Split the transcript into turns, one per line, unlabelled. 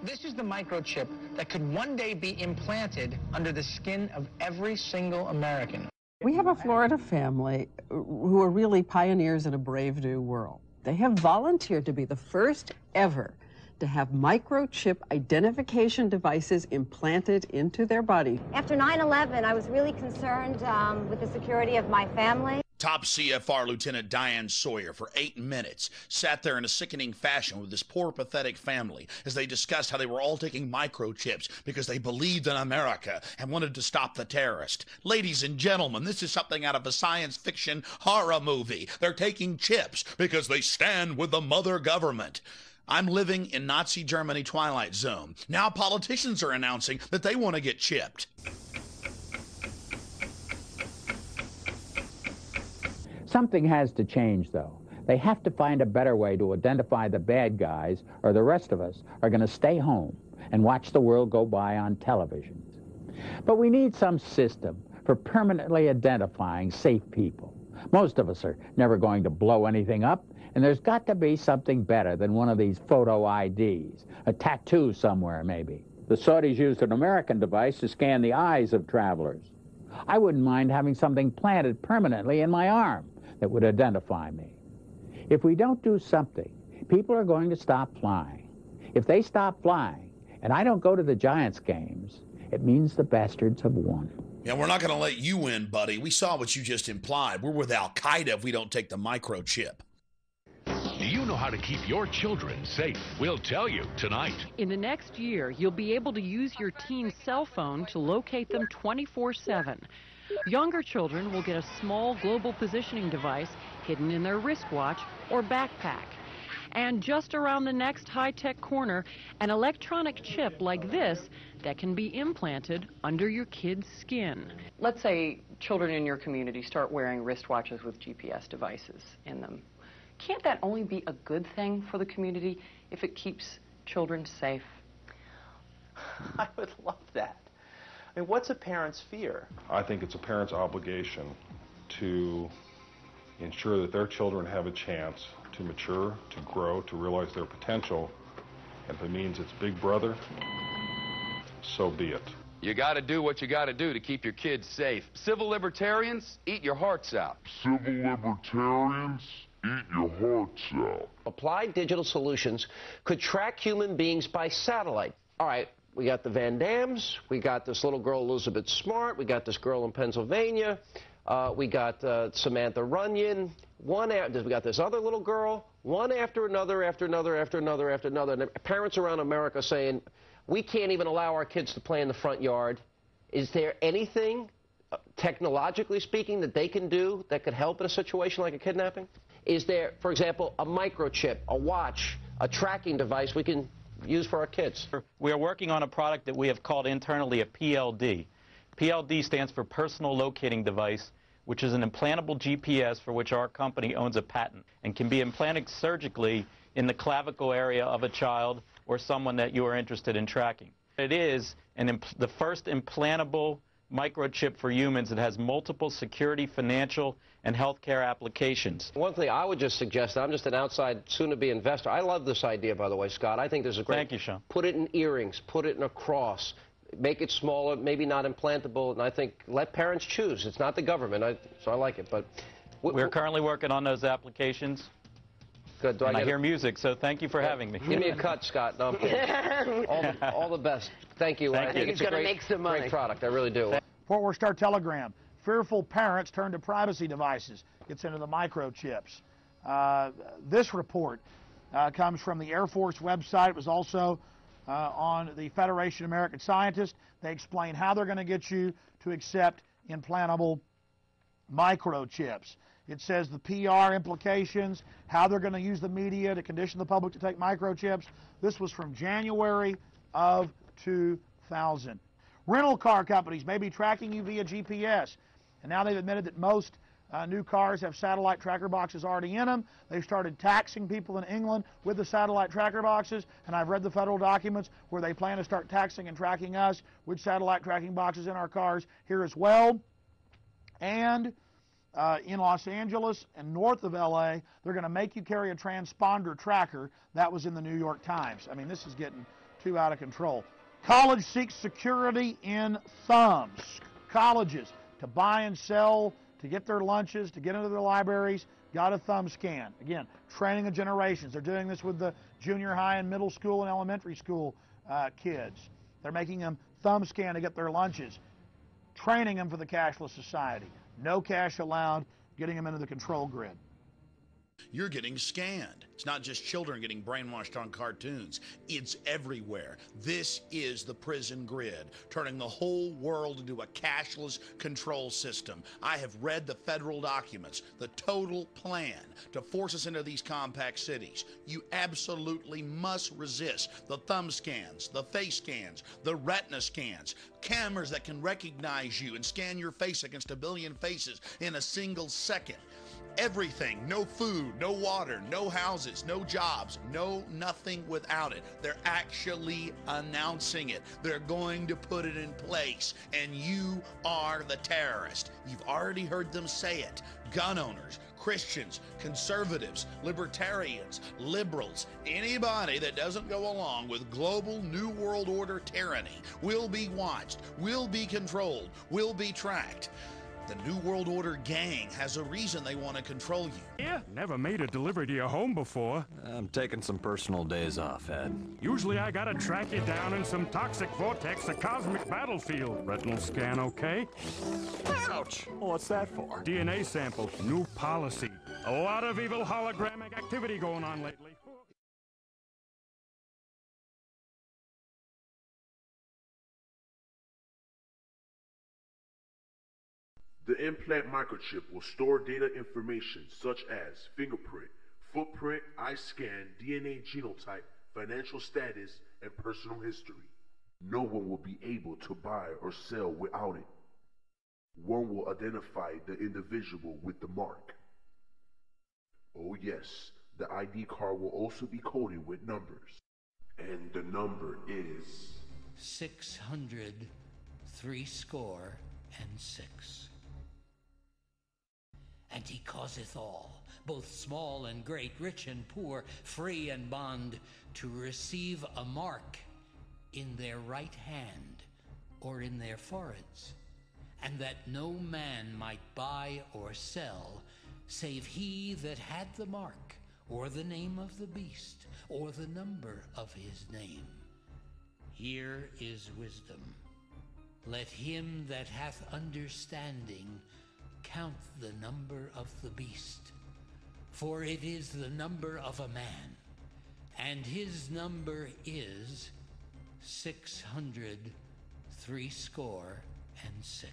This is the microchip that could one day be implanted under the skin of every single American.
We have a Florida family who are really pioneers in a brave new world. They have volunteered to be the first ever to have microchip identification devices implanted into their body.
After 9/11, I was really concerned with the security of my family.
Top CFR Lieutenant Diane Sawyer for 8 minutes sat there in a sickening fashion with this poor, pathetic family as they discussed how they were all taking microchips because they believed in America and wanted to stop the terrorist. Ladies and gentlemen, this is something out of a science fiction horror movie. They're taking chips because they stand with the mother government. I'm living in Nazi Germany Twilight Zone. Now politicians are announcing that they want to get chipped.
Something has to change, though. They have to find a better way to identify the bad guys, or the rest of us are going to stay home and watch the world go by on televisions. But we need some system for permanently identifying safe people. Most of us are never going to blow anything up, and there's got to be something better than one of these photo IDs, a tattoo somewhere maybe. The Saudis used an American device to scan the eyes of travelers. I wouldn't mind having something planted permanently in my arm that would identify me. If we don't do something, people are going to stop flying. If they stop flying, and I don't go to the Giants games, it means the bastards have won.
Yeah, we're not going to let you win, buddy. We saw what you just implied. We're with Al-Qaeda if we don't take the microchip.
Do you know how to keep your children safe? We'll tell you tonight.
In the next year, you'll be able to use your teen's cell phone to locate them 24/7. Younger children will get a small global positioning device hidden in their wristwatch or backpack. And just around the next high-tech corner, an electronic chip like this that can be implanted under your kid's skin. Let's say children in your community start wearing wristwatches with GPS devices in them. Can't that only be a good thing for the community if it keeps children safe?
I would love that. I mean, what's a parent's fear?
I think it's a parent's obligation to ensure that their children have a chance to mature, to grow, to realize their potential. And if it means it's Big Brother, so be it.
You got to do what you got to do to keep your kids safe. Civil libertarians, eat your hearts out.
Civil libertarians, eat your hearts out.
Applied Digital Solutions could track human beings by satellite. All right. We got the Van Dams, we got this little girl Elizabeth Smart, we got this girl in Pennsylvania, we got Samantha Runyon, we got this other little girl, one after another, after another, after another, after another. And parents around America saying, we can't even allow our kids to play in the front yard. Is there anything, technologically speaking, that they can do that could help in a situation like a kidnapping? Is there, for example, a microchip, a watch, a tracking device we can use for our kids?
We are working on a product that we have called internally a PLD. PLD stands for Personal Locating Device, which is an implantable GPS for which our company owns a patent and can be implanted surgically in the clavicle area of a child or someone that you are interested in tracking. It is the first implantable microchip for humans that has multiple security, financial, and healthcare applications.
One thing I would just suggest, I'm just an outside, soon-to-be investor. I love this idea, by the way, Scott. I think this is great.
Thank you, Sean.
Put it in earrings, put it in a cross, make it smaller, maybe not implantable, and I think let parents choose. It's not the government, so I like it. But
we're currently working on those applications.
Good.
And I hear music, so thank you for having me.
Give me a cut, Scott. No, I'm kidding. all the best. Thank you.
Thank
I think
you.
it's a great product. I really do.
Fort Worth Star Telegram. Fearful parents turn to privacy devices. Gets into the microchips. This report comes from the Air Force website. It was also on the Federation of American Scientists. They explain how they're going to get you to accept implantable microchips. It says the PR implications, how they're going to use the media to condition the public to take microchips. This was from January of 2000. Rental car companies may be tracking you via GPS. And now they've admitted that most new cars have satellite tracker boxes already in them. They've started taxing people in England with the satellite tracker boxes. And I've read the federal documents where they plan to start taxing and tracking us with satellite tracking boxes in our cars here as well. And in Los Angeles and north of LA, they're going to make you carry a transponder tracker. That was in the New York Times. I mean, this is getting too out of control. College seeks security in thumbs. Colleges, to buy and sell, to get their lunches, to get into their libraries, got a thumb scan. Again, training of generations. They're doing this with the junior high and middle school and elementary school kids. They're making them thumb scan to get their lunches, training them for the cashless society. No cash allowed, getting them into the control grid.
You're getting scanned. It's not just children getting brainwashed on cartoons. It's everywhere. This is the prison grid, turning the whole world into a cashless control system. I have read the federal documents, the total plan to force us into these compact cities. You absolutely must resist the thumb scans, the face scans, the retina scans, cameras that can recognize you and scan your face against a billion faces in a single second. Everything, no food, no water, no houses, no jobs, no nothing without it. They're actually announcing it. They're going to put it in place, and you are the terrorist. You've already heard them say it. Gun owners, Christians, conservatives, libertarians, liberals, anybody that doesn't go along with global New World Order tyranny will be watched, will be controlled, will be tracked. The New World Order gang has a reason they want to control you.
Yeah, never made a delivery to your home before.
I'm taking some personal days off, Ed.
Usually I gotta track you down in some toxic vortex, a cosmic battlefield. Retinal scan okay?
Ouch! What's that for?
DNA sample, new policy. A lot of evil hologramic activity going on lately.
The implant microchip will store data information such as fingerprint, footprint, eye scan, DNA genotype, financial status, and personal history. No one will be able to buy or sell without it. One will identify the individual with the mark. Oh yes, the ID card will also be coded with numbers. And the number is
600 threescore and 6. And he causeth all, both small and great, rich and poor, free and bond, to receive a mark in their right hand or in their foreheads, and that no man might buy or sell, save he that had the mark, or the name of the beast, or the number of his name. Here is wisdom. Let him that hath understanding count the number of the beast, for it is the number of a man, and his number is 600 threescore and 6.